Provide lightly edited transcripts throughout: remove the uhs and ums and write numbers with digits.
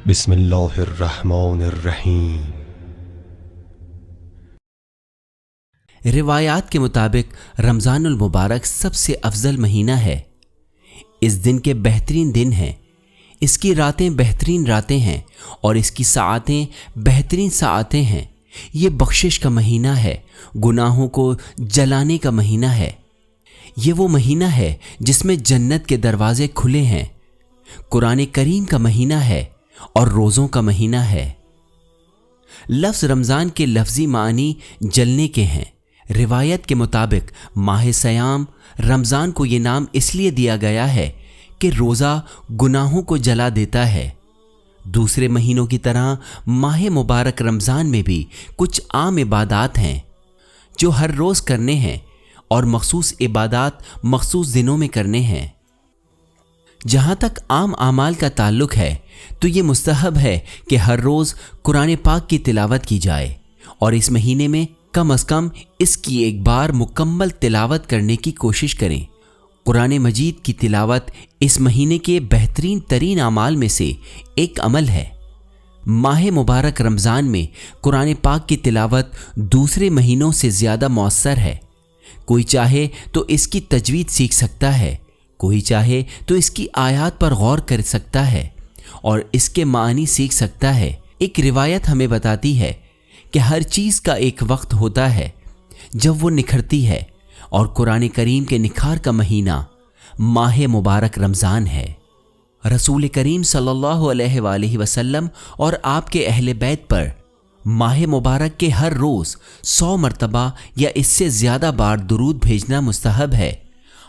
بسم اللہ الرحمن الرحیم۔ روایات کے مطابق رمضان المبارک سب سے افضل مہینہ ہے۔ اس دن کے بہترین دن ہیں، اس کی راتیں بہترین راتیں ہیں اور اس کی ساعتیں بہترین ساعتیں ہیں۔ یہ بخشش کا مہینہ ہے، گناہوں کو جلانے کا مہینہ ہے۔ یہ وہ مہینہ ہے جس میں جنت کے دروازے کھلے ہیں، قرآن کریم کا مہینہ ہے اور روزوں کا مہینہ ہے۔ لفظ رمضان کے لفظی معنی جلنے کے ہیں۔ روایت کے مطابق ماہ سیام رمضان کو یہ نام اس لیے دیا گیا ہے کہ روزہ گناہوں کو جلا دیتا ہے۔ دوسرے مہینوں کی طرح ماہ مبارک رمضان میں بھی کچھ عام عبادات ہیں جو ہر روز کرنے ہیں اور مخصوص عبادات مخصوص دنوں میں کرنے ہیں۔ جہاں تک عام اعمال کا تعلق ہے تو یہ مستحب ہے کہ ہر روز قرآن پاک کی تلاوت کی جائے اور اس مہینے میں کم از کم اس کی ایک بار مکمل تلاوت کرنے کی کوشش کریں۔ قرآن مجید کی تلاوت اس مہینے کے بہترین ترین اعمال میں سے ایک عمل ہے۔ ماہ مبارک رمضان میں قرآن پاک کی تلاوت دوسرے مہینوں سے زیادہ مؤثر ہے۔ کوئی چاہے تو اس کی تجوید سیکھ سکتا ہے، کوئی چاہے تو اس کی آیات پر غور کر سکتا ہے اور اس کے معنی سیکھ سکتا ہے۔ ایک روایت ہمیں بتاتی ہے کہ ہر چیز کا ایک وقت ہوتا ہے جب وہ نکھرتی ہے، اور قرآن کریم کے نکھار کا مہینہ ماہ مبارک رمضان ہے۔ رسول کریم صلی اللہ علیہ وآلہ وسلم اور آپ کے اہل بیت پر ماہ مبارک کے ہر روز 100 مرتبہ یا اس سے زیادہ بار درود بھیجنا مستحب ہے۔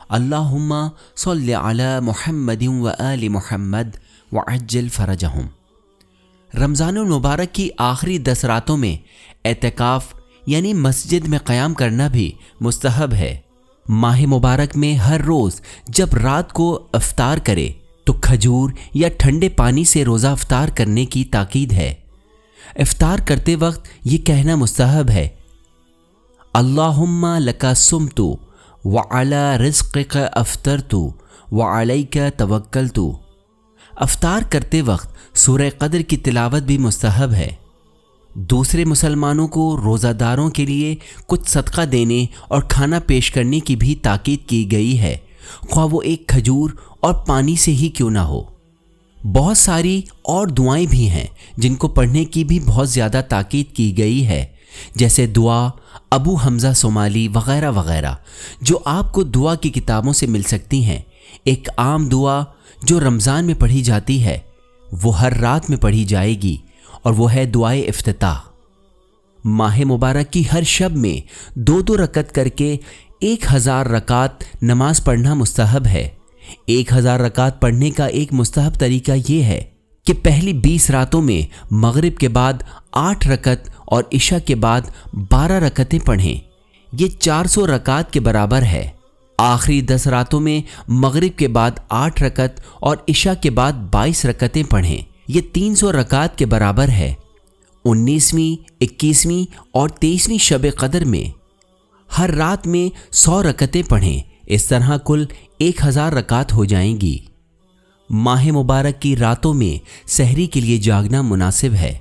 اللہم صلی علی محمد و آل محمد وعجل فرجہم۔ رمضان المبارک کی آخری 10 راتوں میں اعتکاف یعنی مسجد میں قیام کرنا بھی مستحب ہے۔ ماہ مبارک میں ہر روز جب رات کو افطار کرے تو کھجور یا ٹھنڈے پانی سے روزہ افطار کرنے کی تاکید ہے۔ افطار کرتے وقت یہ کہنا مستحب ہے، اللہم لکا صمت وعلی رزقک افطرت وعلیک توکلت۔ افطار کرتے وقت سورہ قدر کی تلاوت بھی مستحب ہے۔ دوسرے مسلمانوں کو روزہ داروں کے لیے کچھ صدقہ دینے اور کھانا پیش کرنے کی بھی تاکید کی گئی ہے، خواہ وہ ایک کھجور اور پانی سے ہی کیوں نہ ہو۔ بہت ساری اور دعائیں بھی ہیں جن کو پڑھنے کی بھی بہت زیادہ تاکید کی گئی ہے، جیسے دعا ابو حمزہ صومالی وغیرہ وغیرہ، جو آپ کو دعا کی کتابوں سے مل سکتی ہیں۔ ایک عام دعا جو رمضان میں پڑھی جاتی ہے وہ ہر رات میں پڑھی جائے گی، اور وہ ہے دعائے افتتاح۔ ماہ مبارک کی ہر شب میں 2 رکعت کر کے 1000 رکعت نماز پڑھنا مستحب ہے۔ 1000 رکعت پڑھنے کا ایک مستحب طریقہ یہ ہے کہ پہلی 20 راتوں میں مغرب کے بعد 8 رکعت اور عشاء کے بعد 12 رکعتیں پڑھیں۔ یہ 400 رکعت کے برابر ہے۔ آخری 10 راتوں میں مغرب کے بعد 8 رکعت اور عشاء کے بعد 22 رکعتیں پڑھیں۔ یہ 300 رکعت کے برابر ہے۔ 19ویں، 21ویں اور 23ویں شب قدر میں ہر رات میں 100 رکعتیں پڑھیں۔ اس طرح کل 1000 رکعت ہو جائیں گی۔ ماہ مبارک کی راتوں میں سحری کے لیے جاگنا مناسب ہے،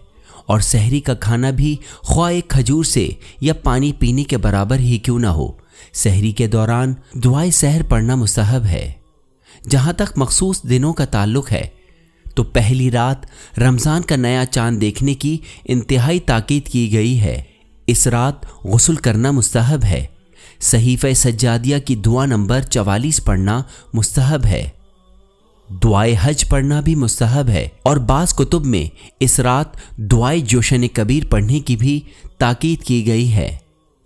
اور سحری کا کھانا بھی خواہ ایک کھجور سے یا پانی پینے کے برابر ہی کیوں نہ ہو۔ سحری کے دوران دعائے سحر پڑھنا مستحب ہے۔ جہاں تک مخصوص دنوں کا تعلق ہے تو پہلی رات رمضان کا نیا چاند دیکھنے کی انتہائی تاکید کی گئی ہے۔ اس رات غسل کرنا مستحب ہے۔ صحیفہ سجادیہ کی دعا نمبر 44 پڑھنا مستحب ہے۔ دعائے حج پڑھنا بھی مستحب ہے، اور بعض کتب میں اس رات دعائے جوشن کبیر پڑھنے کی بھی تاکید کی گئی ہے۔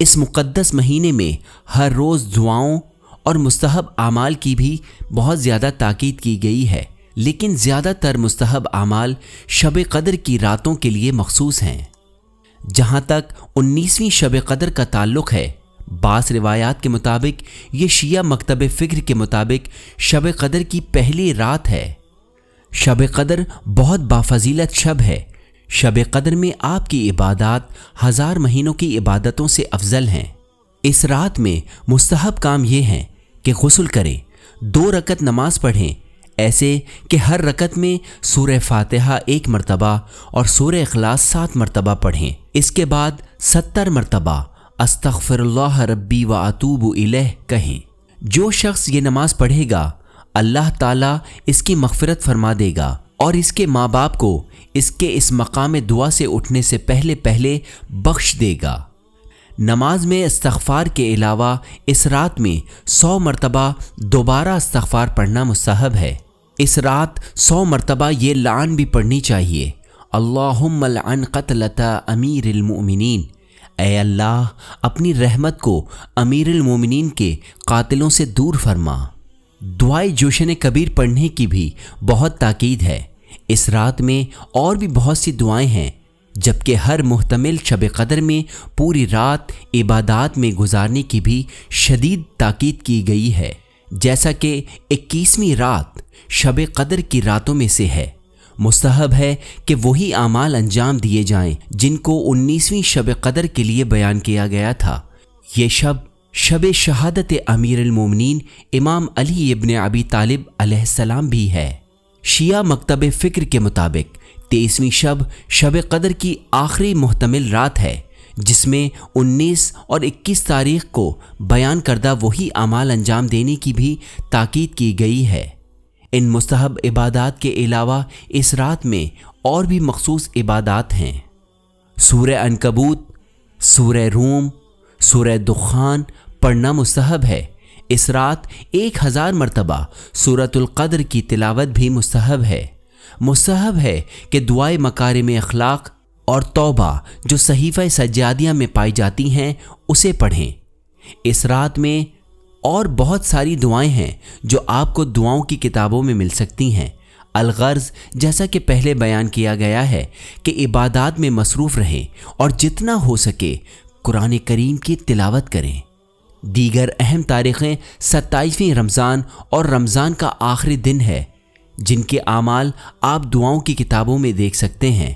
اس مقدس مہینے میں ہر روز دعاؤں اور مستحب اعمال کی بھی بہت زیادہ تاکید کی گئی ہے، لیکن زیادہ تر مستحب اعمال شب قدر کی راتوں کے لیے مخصوص ہیں۔ جہاں تک 19ویں شب قدر کا تعلق ہے، بعض روایات کے مطابق یہ شیعہ مکتب فکر کے مطابق شب قدر کی پہلی رات ہے۔ شب قدر بہت بافضیلت شب ہے۔ شب قدر میں آپ کی عبادات 1000 مہینوں کی عبادتوں سے افضل ہیں۔ اس رات میں مستحب کام یہ ہیں کہ غسل کریں، 2 رکعت نماز پڑھیں، ایسے کہ ہر رکعت میں سورہ فاتحہ 1 مرتبہ اور سورہ اخلاص 7 مرتبہ پڑھیں۔ اس کے بعد 70 مرتبہ استغفر اللہ ربی و اتوب الیہ کہیں۔ جو شخص یہ نماز پڑھے گا اللہ تعالیٰ اس کی مغفرت فرما دے گا اور اس کے ماں باپ کو اس کے اس مقام دعا سے اٹھنے سے پہلے بخش دے گا۔ نماز میں استغفار کے علاوہ اس رات میں 100 مرتبہ دوبارہ استغفار پڑھنا مستحب ہے۔ اس رات 100 مرتبہ یہ لعن بھی پڑھنی چاہیے، اللہم لعن قتلۃ امیر المؤمنین، اے اللہ اپنی رحمت کو امیر المومنین کے قاتلوں سے دور فرما۔ دعائے جوشن کبیر پڑھنے کی بھی بہت تاکید ہے۔ اس رات میں اور بھی بہت سی دعائیں ہیں، جبکہ ہر محتمل شب قدر میں پوری رات عبادات میں گزارنے کی بھی شدید تاکید کی گئی ہے، جیسا کہ 21ویں رات شب قدر کی راتوں میں سے ہے۔ مستحب ہے کہ وہی اعمال انجام دیے جائیں جن کو 19ویں شب قدر کے لیے بیان کیا گیا تھا۔ یہ شب شہادت امیر المومنین امام علی ابن ابی طالب علیہ السلام بھی ہے۔ شیعہ مکتب فکر کے مطابق 23ویں شب قدر کی آخری محتمل رات ہے، جس میں 19 اور 21 تاریخ کو بیان کردہ وہی اعمال انجام دینے کی بھی تاکید کی گئی ہے۔ ان مستحب عبادات کے علاوہ اس رات میں اور بھی مخصوص عبادات ہیں۔ سورہ عنکبوت، سورہ روم، سورہ دخان پڑھنا مستحب ہے۔ اس رات 1000 مرتبہ سورۃ القدر کی تلاوت بھی مستحب ہے۔ مستحب ہے کہ دعائے مکارم اخلاق اور توبہ جو صحیفہ سجادیہ میں پائی جاتی ہیں اسے پڑھیں۔ اس رات میں اور بہت ساری دعائیں ہیں جو آپ کو دعاؤں کی کتابوں میں مل سکتی ہیں۔ الغرض جیسا کہ پہلے بیان کیا گیا ہے کہ عبادات میں مصروف رہیں اور جتنا ہو سکے قرآن کریم کی تلاوت کریں۔ دیگر اہم تاریخیں 27ویں رمضان اور رمضان کا آخری دن ہے، جن کے اعمال آپ دعاؤں کی کتابوں میں دیکھ سکتے ہیں۔